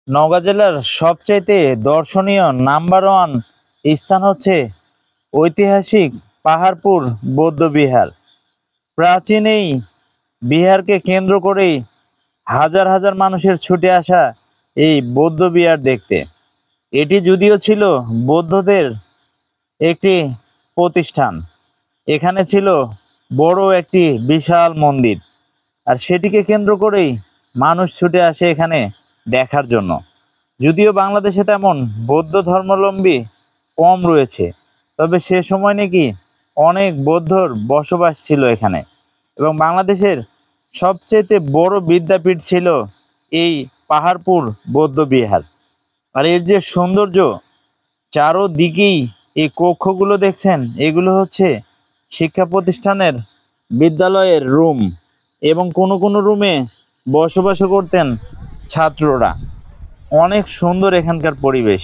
নওগাঁ জেলার সবচাইতে দর্শনীয় নাম্বার ওয়ান স্থান হচ্ছে ঐতিহাসিক পাহাড়পুর বৌদ্ধবিহার। প্রাচীন এই বিহারকে কেন্দ্র করেই হাজার হাজার মানুষের ছুটে আসা এই বৌদ্ধবিহার দেখতে। এটি যদিও ছিল বৌদ্ধদের একটি প্রতিষ্ঠান, এখানে ছিল বড় একটি বিশাল মন্দির, আর সেটিকে কেন্দ্র করেই মানুষ ছুটে আসে এখানে দেখার জন্য। যদিও বাংলাদেশে তেমন বৌদ্ধ ধর্মাবলম্বী কম রয়েছে, তবে সে সময় নাকি অনেক বৌদ্ধর বসবাস ছিল এখানে, এবং বাংলাদেশের সবচেয়ে বড় বিদ্যাপীঠ ছিল এই পাহাড়পুর বৌদ্ধবিহার। আর এর যে সৌন্দর্য, চারোদিকেই এই কক্ষগুলো দেখছেন, এগুলো হচ্ছে শিক্ষা প্রতিষ্ঠানের বিদ্যালয়ের রুম, এবং কোনো কোনো রুমে বসবাসও করতেন ছাত্ররা। অনেক সুন্দর এখানকার পরিবেশ,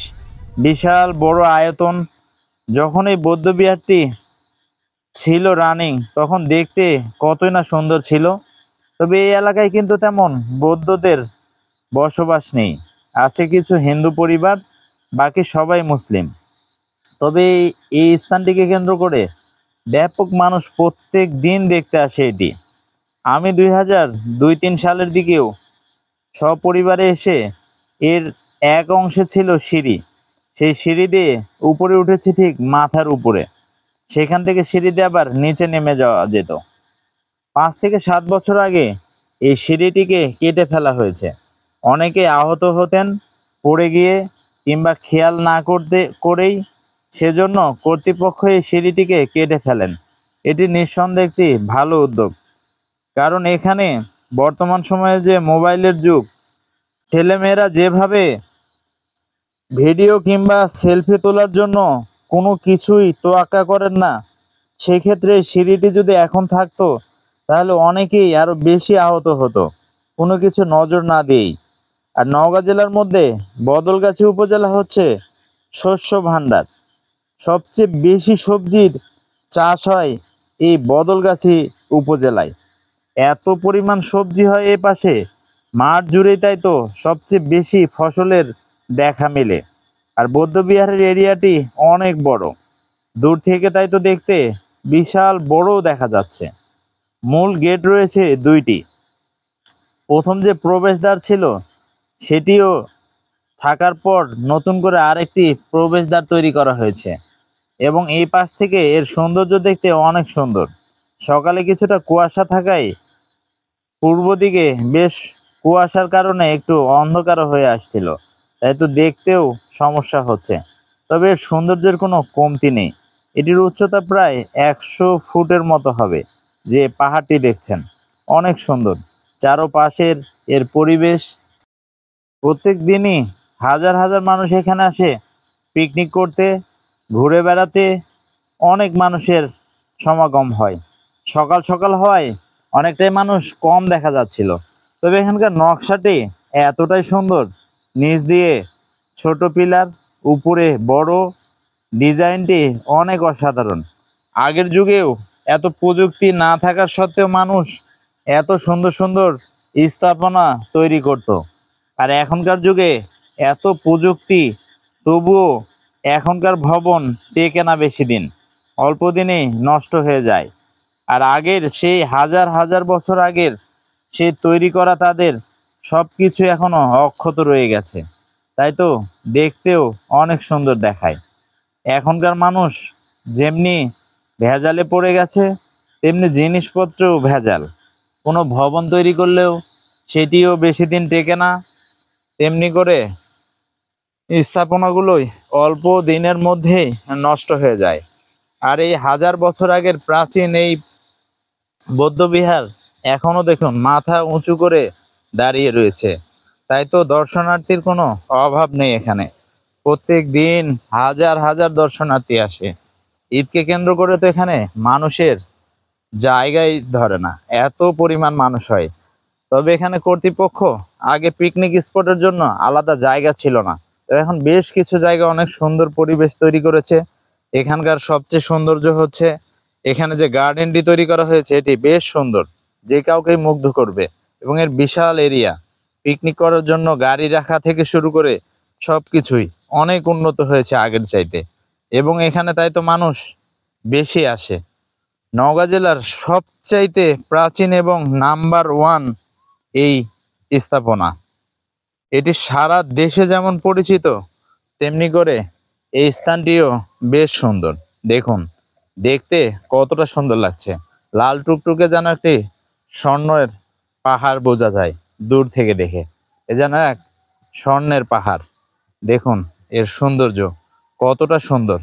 বিশাল বড় আয়তন। যখন এই বৌদ্ধবিহারটি ছিল রানিং, তখন দেখতে কতই না সুন্দর ছিল। তবে এই এলাকায় কিন্তু তেমন বৌদ্ধদের বসবাস নেই, আছে কিছু হিন্দু পরিবার, বাকি সবাই মুসলিম। তবে এই স্থানটিকে কেন্দ্র করে ব্যাপক মানুষ প্রত্যেক দিন দেখতে আসে এটি। আমি 2002-03 সালের দিকেও সপরিবারে এসে এর এক অংশে ছিল সিঁড়ি, সেই সিঁড়ি দিয়ে উপরে উঠেছি ঠিক মাথার উপরে, সেখান থেকে সিঁড়ি দিয়ে আবার নিচে নেমে যাওয়া যেত। 5 থেকে 7 বছর আগে এই সিঁড়িটিকে কেটে ফেলা হয়েছে। অনেকে আহত হতেন পড়ে গিয়ে, কিংবা খেয়াল না করেই, সেজন্য কর্তৃপক্ষ এই সিঁড়িটিকে কেটে ফেলেন। এটি নিঃসন্দেহে একটি ভালো উদ্যোগ, কারণ এখানে বর্তমান সময়ে যে মোবাইলের যুগ, ছেলেমেয়েরা যেভাবে ভিডিও কিংবা সেলফি তোলার জন্য কোনো কিছুই তোয়াক্কা করেন না, সেক্ষেত্রে সিঁড়িটি যদি এখন থাকতো তাহলে অনেকেই আরো বেশি আহত হতো কোনো কিছু নজর না দিয়েই। আর নওগাঁ জেলার মধ্যে বদলগাছি উপজেলা হচ্ছে শস্য ভাণ্ডার, সবচেয়ে বেশি সবজির চাষ হয় এই বদলগাছি উপজেলায়। এত পরিমাণ সবজি হয় এ পাশে, মাঠ জুড়েই, তাই তো সবচেয়ে বেশি ফসলের দেখা মেলে। আর বৌদ্ধবিহারের এরিয়াটি অনেক বড়, দূর থেকে তাই তো দেখতে বিশাল বড় দেখা যাচ্ছে। মূল গেট রয়েছে দুইটি। প্রথম যে প্রবেশদ্বার ছিল সেটিও থাকার পর নতুন করে আরেকটি প্রবেশদ্বার তৈরি করা হয়েছে, এবং এই পাশ থেকে এর সৌন্দর্য দেখতে অনেক সুন্দর। সকালে কিছুটা কুয়াশা থাকায় পূর্ব দিকে বেশ কুয়াশার কারণে একটু অন্ধকার হয়ে আসছিল, তাই তো দেখতেও সমস্যা হচ্ছে। তবে এর সৌন্দর্যের কোনো কমতি নেই। এটির উচ্চতা প্রায় 100 ফুটের মতো হবে। যে পাহাড়টি দেখছেন অনেক সুন্দর, চারপাশের এর পরিবেশ। প্রত্যেক দিনই হাজার হাজার মানুষ এখানে আসে পিকনিক করতে, ঘুরে বেড়াতে। অনেক মানুষের সমাগম হয়। সকাল সকাল হওয়ায় অনেকটাই মানুষ কম দেখা যাচ্ছিল। তবে এখানকার নকশাটি এতটাই সুন্দর, নিচ দিয়ে ছোট পিলার, উপরে বড়, ডিজাইনটি অনেক অসাধারণ। আগের যুগেও এত প্রযুক্তি না থাকার সত্ত্বেও মানুষ এত সুন্দর সুন্দর স্থাপনা তৈরি করত। আর এখনকার যুগে এত প্রযুক্তি, তবুও এখনকার ভবন টেকে না বেশি দিন, অল্প দিনেই নষ্ট হয়ে যায়। আর আগের সেই হাজার হাজার বছর আগের সেই তৈরি করা তাদের সব কিছু এখনো অক্ষত রয়ে গেছে, তাই তো দেখতেও অনেক সুন্দর দেখায়। এখনকার মানুষ যেমনি ভেজালে পড়ে গেছে, তেমনি জিনিসপত্রেও ভেজাল। কোনো ভবন তৈরি করলেও সেটিও বেশি দিন টেকে না, তেমনি করে স্থাপনাগুলোই অল্প দিনের মধ্যেই নষ্ট হয়ে যায়। আর এই হাজার বছর আগের প্রাচীন এই বৌদ্ধবিহার এখনো দেখুন মাথা উঁচু করে দাঁড়িয়ে রয়েছে, তাই তো দর্শনার্থীর কোনো অভাব নেই এখানে। প্রত্যেক দিন হাজার হাজার দর্শনার্থী আসে। ঈদকে কেন্দ্র করে তো এখানে মানুষের জায়গাই ধরে না, এত পরিমাণ মানুষ হয়। তবে এখানে কর্তৃপক্ষ আগে পিকনিক স্পটের জন্য আলাদা জায়গা ছিল না, তো এখন বেশ কিছু জায়গা অনেক সুন্দর পরিবেশ তৈরি করেছে। এখানকার সবচেয়ে সৌন্দর্য হচ্ছে এখানে যে গার্ডেনটি তৈরি করা হয়েছে, এটি বেশ সুন্দর, যে কাউকে মুগ্ধ করবে, এবং এর বিশাল এরিয়া। পিকনিক করার জন্য গাড়ি রাখা থেকে শুরু করে সবকিছুই অনেক উন্নত হয়েছে আগের চাইতে, এবং এখানে তাই তো মানুষ বেশি আসে। নওগাঁ জেলার সবচাইতে প্রাচীন এবং নাম্বার ওয়ান এই স্থাপনা। এটি সারা দেশে যেমন পরিচিত, তেমনি করে এই স্থানটিও বেশ সুন্দর। দেখুন, দেখতে কতটা সুন্দর লাগছে। লাল টুকটুকে যেন একটি স্বর্ণের পাহাড় বোঝা যায় দূর থেকে দেখে। এ যেন এক স্বর্ণের পাহাড়। দেখুন এর সৌন্দর্য কতটা সুন্দর।